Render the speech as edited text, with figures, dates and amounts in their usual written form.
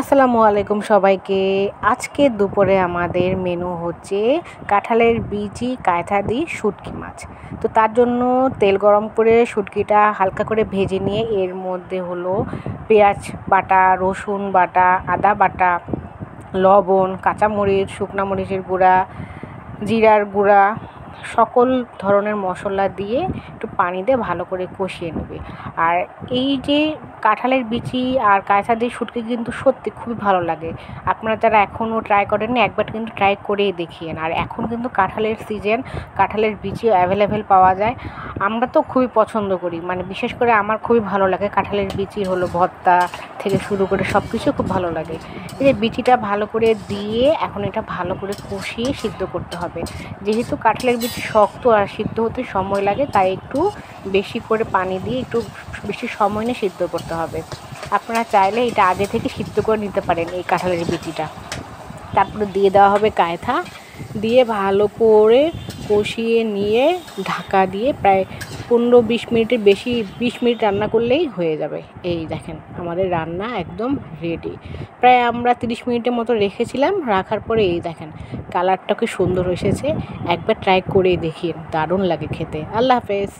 আসসালামু আলাইকুম সবাইকে। আজকে দুপুরে আমাদের মেনু হচ্ছে কাঁঠালের বিচি কায়থা দিয়ে শুটকি মাছ। তো তার জন্য তেল গরম করে শুটকিটা হালকা করে ভেজে নিয়ে এর মধ্যে হলো পেঁয়াজ বাটা, রসুন বাটা, আদা বাটা, লবণ, কাঁচামরিচ, শুকনো মরিচের গুঁড়া, জিরার গুঁড়া, সকল ধরনের মশলা দিয়ে একটু পানি দিয়ে ভালো করে কষিয়ে নেবে। আর এই যে কাঁঠালের বিচি আর কায়থা দিয়ে শুটকি কিন্তু সত্যি খুবই ভালো লাগে। আপনারা যারা এখনও ট্রাই করেননি একবার কিন্তু ট্রাই করেই দেখিয়েন। আর এখন কিন্তু কাঁঠালের সিজন, কাঁঠালের বিচিও অ্যাভেলেবেল পাওয়া যায়। আমরা তো খুবই পছন্দ করি, মানে বিশেষ করে আমার খুবই ভালো লাগে কাঁঠালের বিচি হলো ভর্তা থেকে শুরু করে সব কিছু খুব ভালো লাগে। এই যে বিচিটা ভালো করে দিয়ে এখন এটা ভালো করে কষিয়ে সিদ্ধ করতে হবে। যেহেতু কাঁঠালের বিচি শক্ত আর সিদ্ধ হতে সময় লাগে, তাই একটু বেশি করে পানি দিয়ে একটু বেশি সময় নিয়ে সিদ্ধ করতে হবে। আপনারা চাইলে এটা আগে থেকে সিদ্ধ করে নিতে পারেন এই কাঁঠালের বিচিটা। তারপরে দিয়ে দেওয়া হবে কায়থা, দিয়ে ভালো করে কষিয়ে নিয়ে ঢাকা দিয়ে প্রায় 15-20 মিনিটের বেশি, 20 মিনিট রান্না করলেই হয়ে যাবে। এই দেখেন আমাদের রান্না একদম রেডি। প্রায় আমরা 30 মিনিটের মতো রেখেছিলাম, রাখার পরে এই দেখেন কালারটা কি সুন্দর এসেছে। একবার ট্রাই করে দেখিয়ে, দারুণ লাগে খেতে। আল্লাহ হাফেজ।